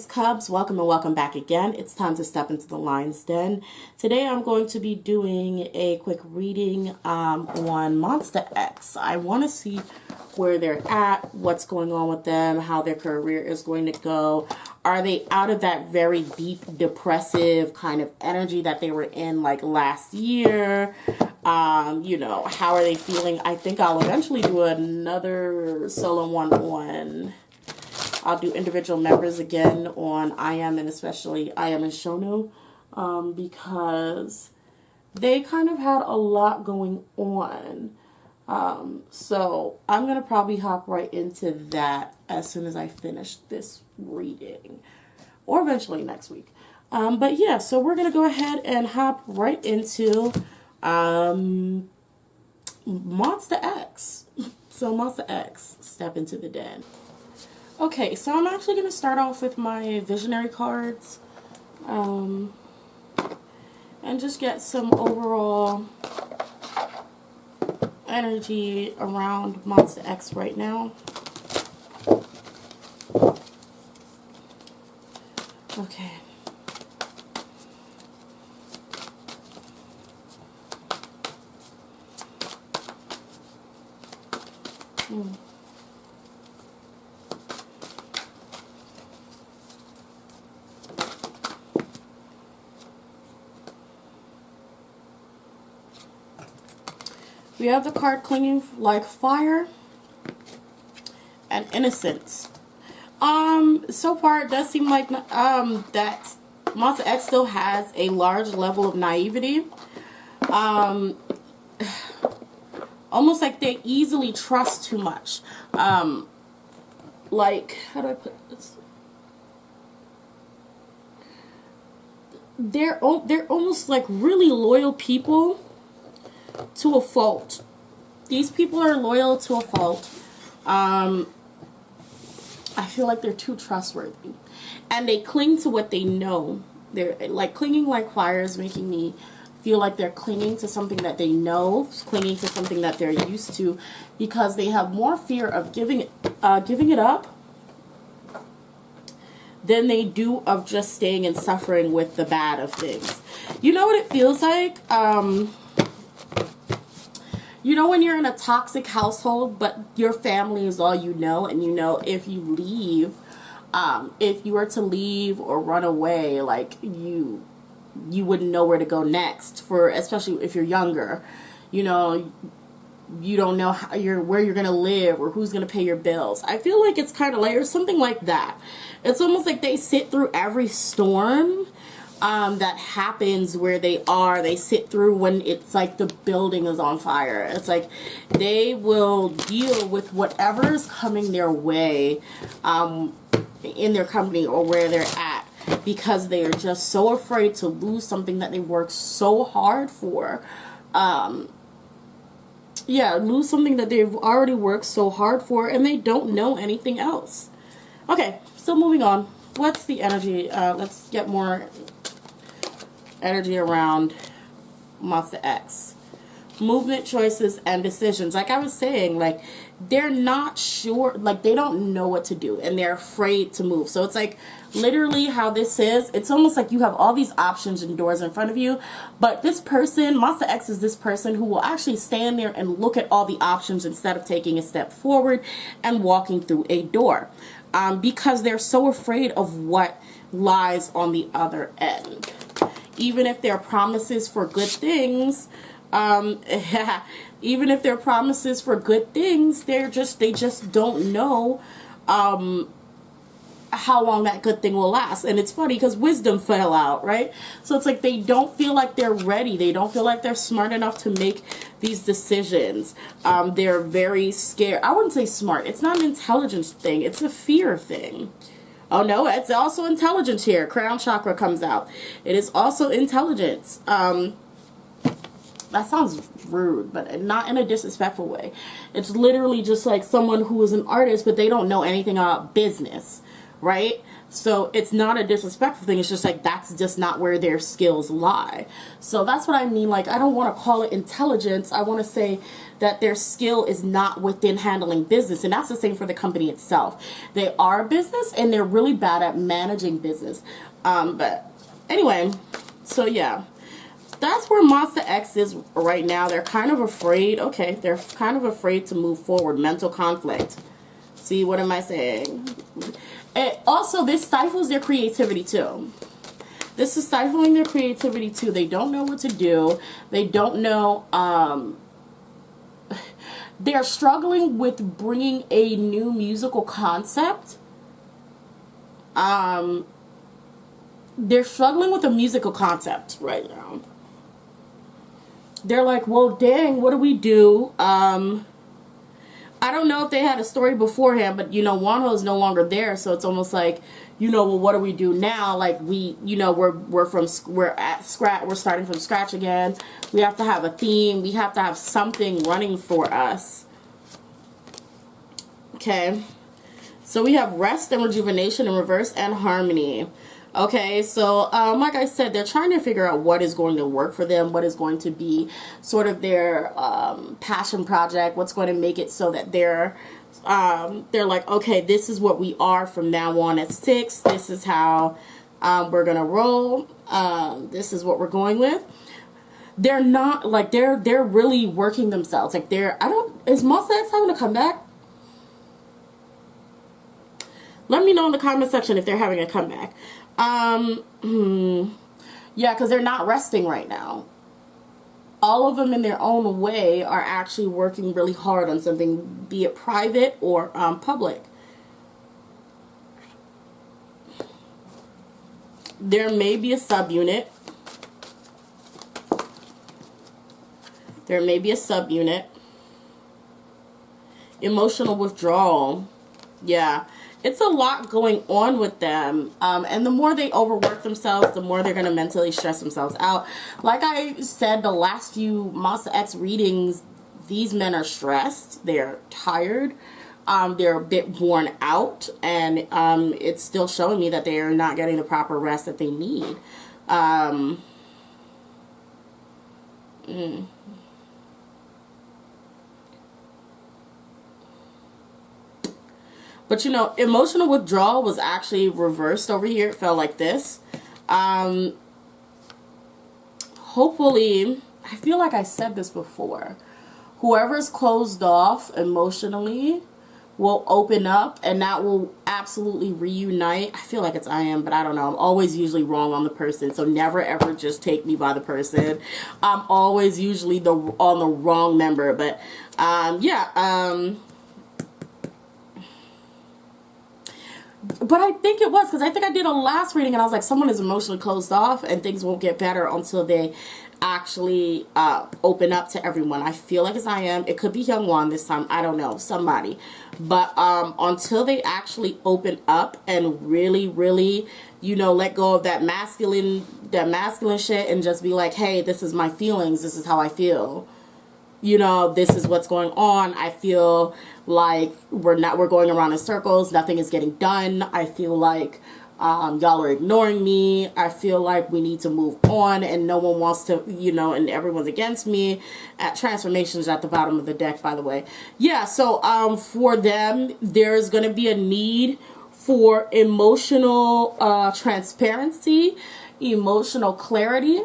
Cubs, welcome and welcome back again. It's time to step into the lion's den. Today I'm going to be doing a quick reading on Monsta X. I want to see where they're at, what's going on with them, how their career is going to go. Are they out of that very deep, depressive kind of energy that they were in like last year? How are they feeling? I think I'll eventually do another solo one on... I'll do individual members again on I Am, and especially I Am and Shono, because they kind of had a lot going on. So I'm going to probably hop right into that as soon as I finish this reading, or eventually next week. But yeah, so we're going to go ahead and hop right into Monsta X. So Monsta X, step into the den. Okay, so I'm actually going to start off with my visionary cards, and just get some overall energy around Monsta X right now. Okay. We have the card Clinging Like Fire and Innocence. So far it does seem like that Monsta X still has a large level of naivety. Almost like they easily trust too much. Like, how do I put this? They're almost like really loyal people to a fault. These people are loyal to a fault. I feel like they're too trustworthy, and they cling to what they know. They're like clinging like fire is making me feel like they're clinging to something that they know, clinging to something that they're used to, because they have more fear of giving it up than they do of just staying and suffering with the bad of things. You know what it feels like? You know when you're in a toxic household, but your family is all you know, and you know if you leave, if you were to leave or run away, like you wouldn't know where to go next, for especially if you're younger. You know, you don't know where you're gonna live or who's gonna pay your bills. I feel like it's kind of like, or something like that. It's almost like they sit through every storm that happens where they are. They sit through when it's like the building is on fire. It's like they will deal with whatever is coming their way in their company or where they're at, because they are just so afraid to lose something that they work so hard for. Lose something that they've already worked so hard for, and they don't know anything else. Okay, so moving on. What's the energy? Let's get more energy around Monsta X. Movement, choices, and decisions. Like I was saying, like they're not sure, like they don't know what to do, and they're afraid to move. So it's like literally how this is, it's almost like you have all these options and doors in front of you, but this person, Monsta X, is this person who will actually stand there and look at all the options instead of taking a step forward and walking through a door, because they're so afraid of what lies on the other end. Even if they're promises for good things, even if they're promises for good things, they just don't know how long that good thing will last. And it's funny because wisdom fell out, right? So it's like they don't feel like they're ready. They don't feel like they're smart enough to make these decisions. They're very scared. I wouldn't say smart. It's not an intelligence thing. It's a fear thing. Oh no, it's also intelligence here. Crown chakra comes out. It is also intelligence. That sounds rude, but not in a disrespectful way. It's literally just like someone who is an artist, but they don't know anything about business, right? So it's not a disrespectful thing. It's just like that's just not where their skills lie. So that's what I mean. Like, I don't want to call it intelligence. I want to say that their skill is not within handling business. And that's the same for the company itself. They are a business and they're really bad at managing business. But anyway, so yeah. That's where Monsta X is right now. They're kind of afraid. Okay, they're kind of afraid to move forward. Mental conflict. See, what am I saying? And also, this stifles their creativity too. This is stifling their creativity too. They don't know what to do. They don't know. They're struggling with bringing a new musical concept. They're struggling with a musical concept right now. They're like, well, dang, what do we do? I don't know if they had a story beforehand, but, you know, Wonho is no longer there, so it's almost like, you know, well, what do we do now? Like, we, you know, we're starting from scratch again. We have to have a theme. We have to have something running for us. Okay. So we have rest and rejuvenation in reverse and harmony. Okay, so like I said, they're trying to figure out what is going to work for them, what is going to be sort of their passion project, what's going to make it so that they're like, okay, this is what we are from now on at 6. This is how we're gonna roll. This is what we're going with. They're not like they're really working themselves. Like is Monsta X having a comeback? Let me know in the comment section if they're having a comeback. Yeah, because they're not resting right now. All of them in their own way are actually working really hard on something, be it private or public. There may be a subunit. There may be a subunit. Emotional withdrawal. Yeah. It's a lot going on with them. And the more they overwork themselves, the more they're going to mentally stress themselves out. Like I said, the last few Monsta X readings, these men are stressed. They're tired. They're a bit worn out. And it's still showing me that they are not getting the proper rest that they need. But, you know, emotional withdrawal was actually reversed over here. It felt like this. Hopefully, I feel like I said this before. Whoever's closed off emotionally will open up, and that will absolutely reunite. I feel like it's I am, but I don't know. I'm always usually wrong on the person, so never ever just take me by the person. I'm always usually on the wrong member, but but I think it was because I think I did a last reading and I was like, someone is emotionally closed off and things won't get better until they actually open up to everyone. I feel like it's I am. It could be Youngwon this time. I don't know. Somebody. But until they actually open up and really, really, you know, let go of that masculine shit and just be like, hey, this is my feelings. This is how I feel. You know, this is what's going on. I feel like we're going around in circles. Nothing is getting done. I feel like y'all are ignoring me. I feel like we need to move on and no one wants to, you know, and everyone's against me. At transformations at the bottom of the deck, by the way. Yeah, so for them, there's going to be a need for emotional transparency, emotional clarity.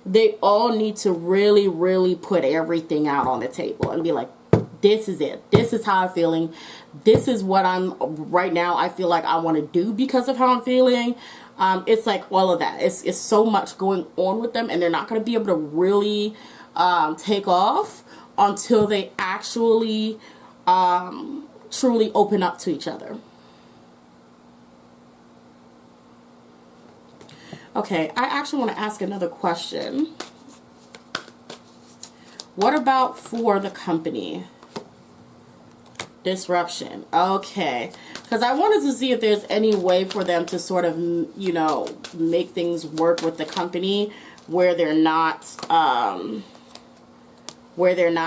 They all need to really, really put everything out on the table and be like, this is it. This is how I'm feeling. This is what I'm right now. I feel like I want to do because of how I'm feeling. It's like all of that. It's so much going on with them, and they're not going to be able to really take off until they actually truly open up to each other. Okay, I actually want to ask another question. What about for the company? Disruption. Okay. Because I wanted to see if there's any way for them to sort of, you know, make things work with the company where they're not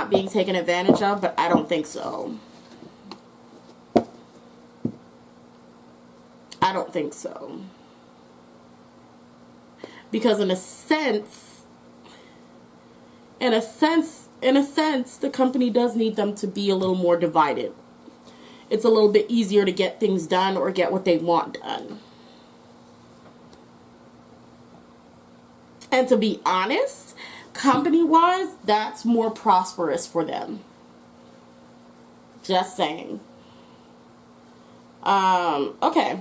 being taken advantage of, but I don't think so. I don't think so. Because in a sense, the company does need them to be a little more divided. It's a little bit easier to get things done or get what they want done. And to be honest, company-wise, that's more prosperous for them. Just saying. Okay.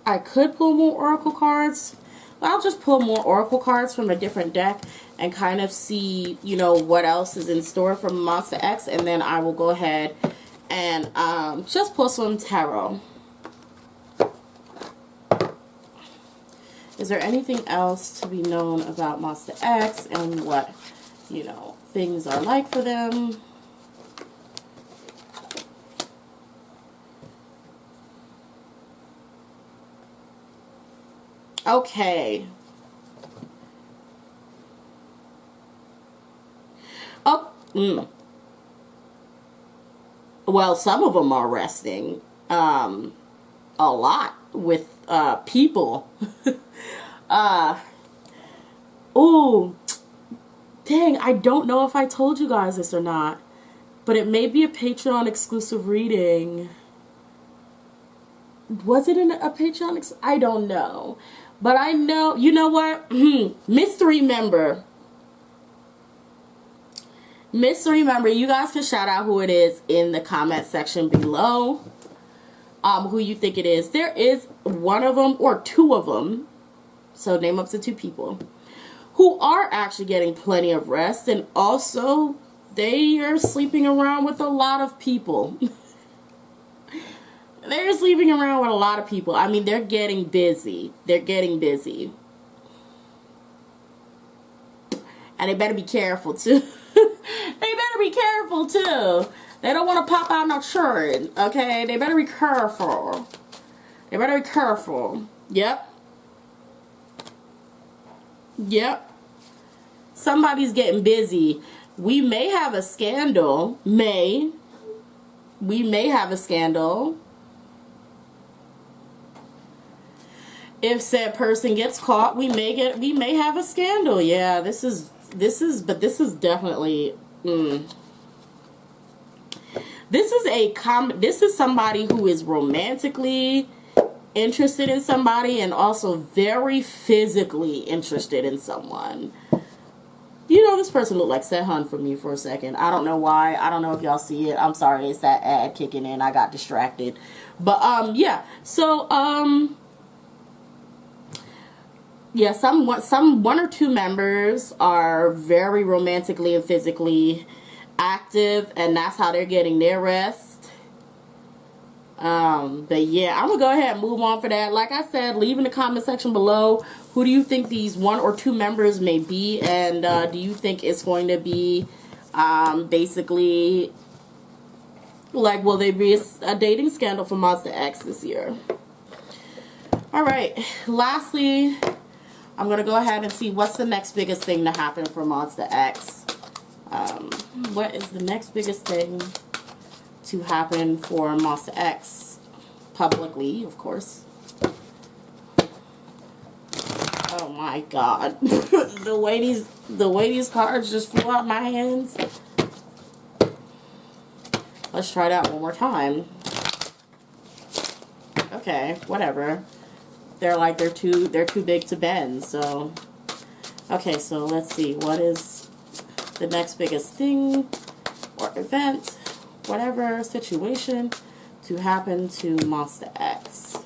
I could pull more oracle cards. I'll just pull more oracle cards from a different deck and kind of see, you know, what else is in store from Monsta X, and then I will go ahead and just pull some tarot. Is there anything else to be known about Monsta X and what, you know, things are like for them? Okay. Oh, well, some of them are resting a lot with people. Oh, dang, I don't know if I told you guys this or not, but it may be a Patreon exclusive reading. Was it a Patreon? I don't know. But I know, you know what? Mystery member. Mystery member, you guys can shout out who it is in the comment section below. Who you think it is. There is one of them or two of them. So name up to two people who are actually getting plenty of rest, and also they are sleeping around with a lot of people. They're sleeping around with a lot of people. I mean, they're getting busy. They're getting busy. And they better be careful, too. They better be careful, too. They don't want to pop out no children, okay? They better be careful. They better be careful. Yep. Yep. Somebody's getting busy. We may have a scandal. We may have a scandal. If said person gets caught, we may have a scandal. Yeah, this is definitely this is somebody who is romantically interested in somebody and also very physically interested in someone. You know, this person looked like Sehun for me for a second. I don't know why. I don't know if y'all see it. I'm sorry, it's that ad kicking in. I got distracted. But yeah. So yeah, some one or two members are very romantically and physically active, and that's how they're getting their rest. But yeah, I'm gonna go ahead and move on for that. Like I said, leave in the comment section below who do you think these one or two members may be, and do you think it's going to be basically like, will there be a dating scandal for Monsta X this year? Alright, lastly, I'm going to go ahead and see what's the next biggest thing to happen for Monsta X. What is the next biggest thing to happen for Monsta X? Publicly, of course. Oh my god. the way these cards just flew out my hands. Let's try that one more time. Okay, whatever. They're too big to bend, so okay, so let's see, what is the next biggest thing or event, whatever situation to happen to Monsta X.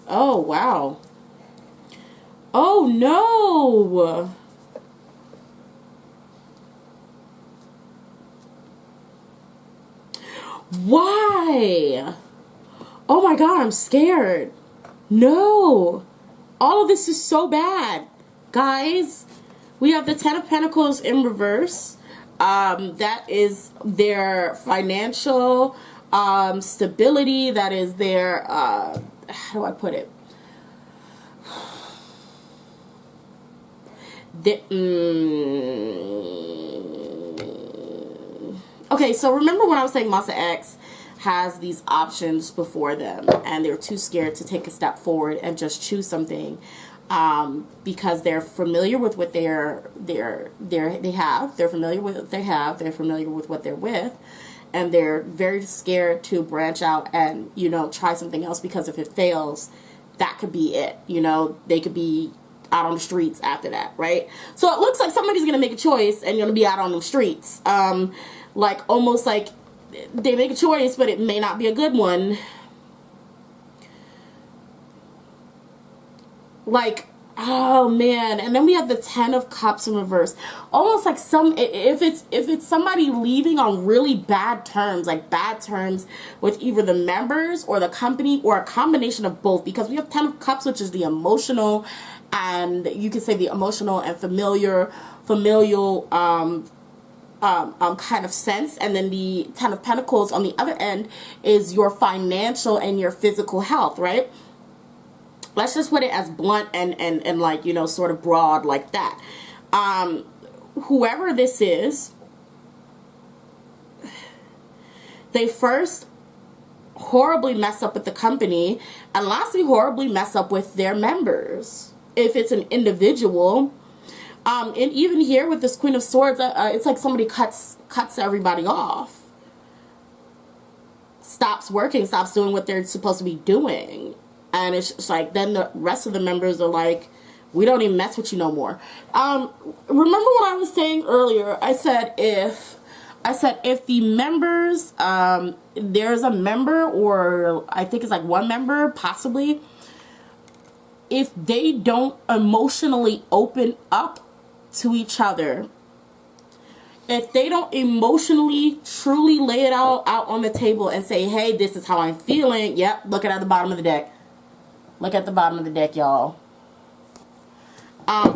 Oh wow. Oh no. Why? Oh my god, I'm scared. No. All of this is so bad. Guys, we have the Ten of Pentacles in reverse. That is their financial stability. That is their, how do I put it? Okay, so remember when I was saying Monsta X has these options before them and they're too scared to take a step forward and just choose something because they're familiar with what they have. They're familiar with what they have. They're familiar with what they're with. And they're very scared to branch out and, you know, try something else, because if it fails, that could be it. You know, they could be out on the streets after that, right? So it looks like somebody's going to make a choice and you're going to be out on the streets. Like, almost like they make a choice, but it may not be a good one. Like, oh man. And then we have the 10 of Cups in reverse. Almost like if it's somebody leaving on really bad terms, like bad terms with either the members or the company, or a combination of both, because we have 10 of Cups, which is the emotional, and you can say the emotional and familial kind of sense. And then the 10 of Pentacles on the other end is your financial and your physical health, right? Let's just put it as blunt and like, you know, sort of broad like that. Whoever this is, they first horribly mess up with the company, and lastly horribly mess up with their members. If it's an individual, and even here with this Queen of Swords, it's like somebody cuts everybody off. Stops working, stops doing what they're supposed to be doing. And it's just like, then the rest of the members are like, we don't even mess with you no more. Remember what I was saying earlier? I said if the members, there's a member, or I think it's like one member, possibly, if they don't emotionally open up to each other, if they don't emotionally truly lay it all out on the table and say, hey, this is how I'm feeling. Yep, look at the bottom of the deck. Look at the bottom of the deck, y'all.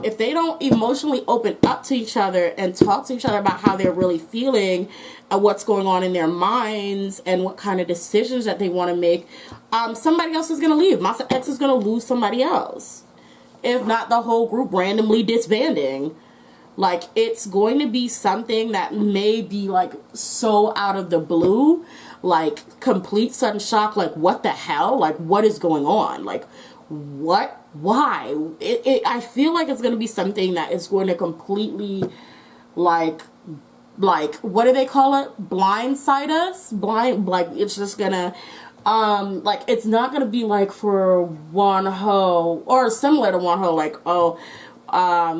If they don't emotionally open up to each other and talk to each other about how they're really feeling and what's going on in their minds and what kind of decisions that they want to make, somebody else is going to leave. Monsta X is going to lose somebody else. If not the whole group randomly disbanding. Like, it's going to be something that may be like so out of the blue, like complete sudden shock, like what the hell, like what is going on, like what, why? I feel like it's going to be something that is going to completely like what do they call it, blindside us, like it's just gonna like, it's not gonna be like for Won-ho or similar to Won-ho, like, oh,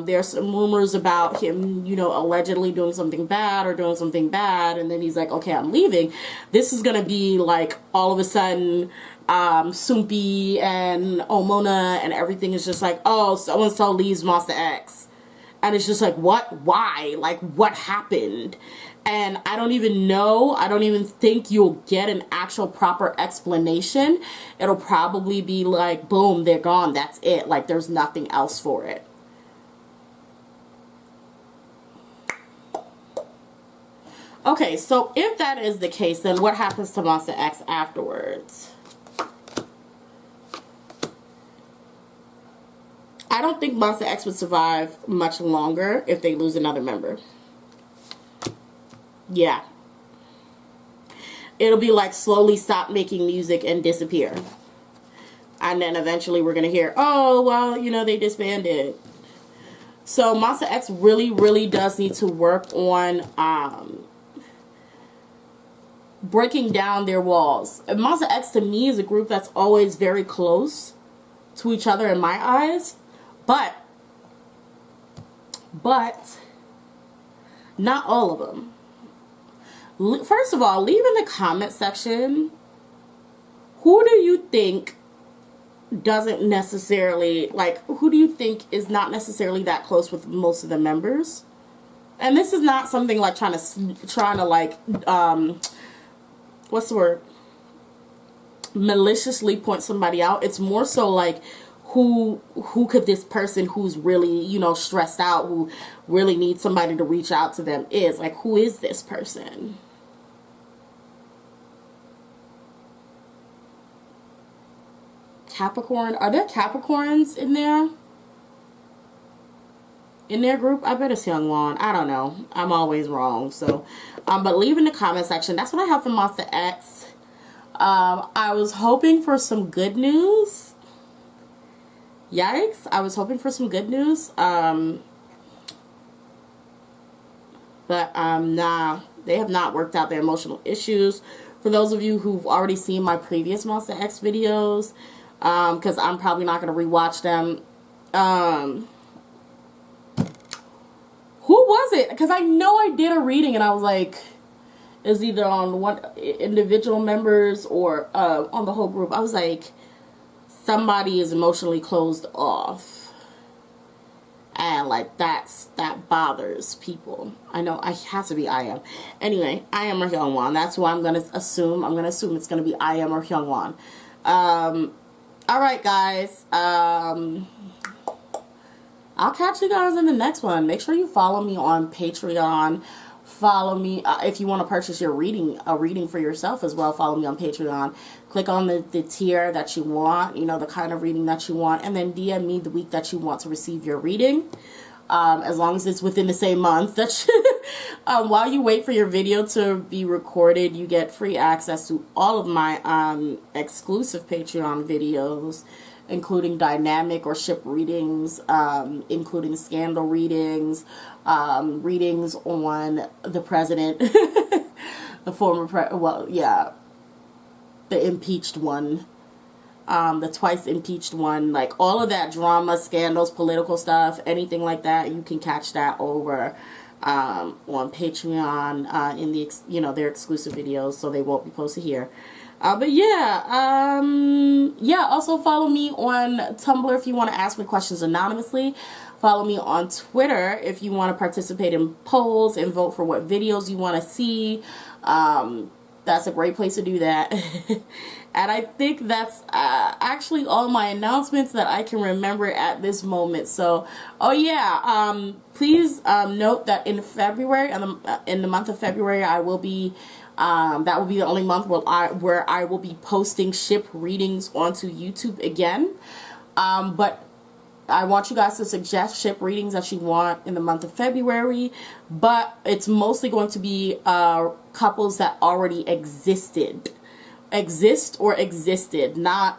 there's some rumors about him, you know, allegedly doing something bad or doing something bad, and then he's like, okay, I'm leaving. This is gonna be like, all of a sudden, Soompi and Omona and everything is just like, oh, so-and-so leaves Monsta X. And it's just like, what? Why? Like, what happened? And I don't even know. I don't even think you'll get an actual proper explanation. It'll probably be like, boom, they're gone. That's it. Like, there's nothing else for it. Okay, so if that is the case, then what happens to Monsta X afterwards? I don't think Monsta X would survive much longer if they lose another member. Yeah. It'll be like slowly stop making music and disappear. And then eventually we're going to hear, oh, well, you know, they disbanded. So Monsta X really, really does need to work on breaking down their walls. And Monsta X to me is a group that's always very close to each other in my eyes. But not all of them. First of all, leave in the comment section, who do you think doesn't necessarily, like, who do you think is not necessarily that close with most of the members? And this is not something like trying to like, what's the word? Maliciously point somebody out. It's more so like, who could this person who's really, you know, stressed out, who really needs somebody to reach out to them is? Like, who is this person? Capricorn. Are there Capricorns in there? in their group. I bet it's Youngwon. I don't know. I'm always wrong. So, but leave in the comment section. That's what I have for Monsta X. I was hoping for some good news. Yikes. I was hoping for some good news. But nah, they have not worked out their emotional issues. For those of you who've already seen my previous Monsta X videos, because I'm probably not going to rewatch them. Who was it? Because I know I did a reading and I was like, it's either on one individual members or on the whole group. I was like, somebody is emotionally closed off. And like that bothers people. I know I have to be I.M. Anyway, I.M. or Hyungwon. That's who I'm gonna assume. I'm gonna assume it's gonna be I.M. or Hyungwon. Alright guys. I'll catch you guys in the next one. Make sure you follow me on Patreon. Follow me if you want to purchase your a reading for yourself as well. Follow me on Patreon. Click on the tier that you want, you know, the kind of reading that you want, and then DM me the week that you want to receive your reading. As long as it's within the same month. While you wait for your video to be recorded, you get free access to all of my exclusive Patreon videos, including dynamic or ship readings, including scandal readings, readings on the president, the former the impeached one, the twice impeached one, like all of that drama, scandals, political stuff, anything like that, you can catch that over on Patreon in the their exclusive videos, so they won't be posted here. But yeah, also follow me on Tumblr if you want to ask me questions anonymously. Follow me on Twitter if you want to participate in polls and vote for what videos you want to see. That's a great place to do that. And I think that's actually all my announcements that I can remember at this moment. So, oh yeah, please note that in February, in the month of February, I will be that will be the only month where I will be posting ship readings onto YouTube again. But I want you guys to suggest ship readings that you want in the month of February, but it's mostly going to be couples that already existed, not,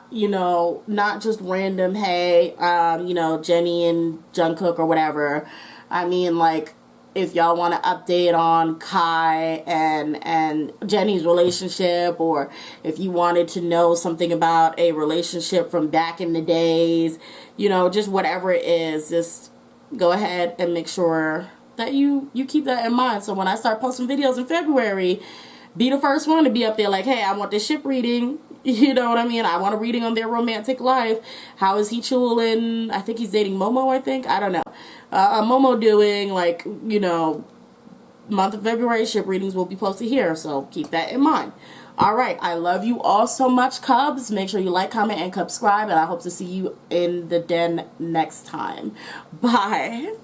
not just random, hey, Jennie and Jungkook or whatever. I mean, like, if y'all want to update on Kai and Jennie's relationship, or if you wanted to know something about a relationship from back in the days, just whatever it is, just go ahead and make sure that you keep that in mind. So when I start posting videos in February, be the first one to be up there like, hey, I want this ship reading. You know what I mean? I want a reading on their romantic life. How is he chulin? I think he's dating Momo, I don't know. Momo doing, like, month of February ship readings will be posted here, so keep that in mind. Alright, I love you all so much, Cubs. Make sure you like, comment, and subscribe, and I hope to see you in the den next time. Bye.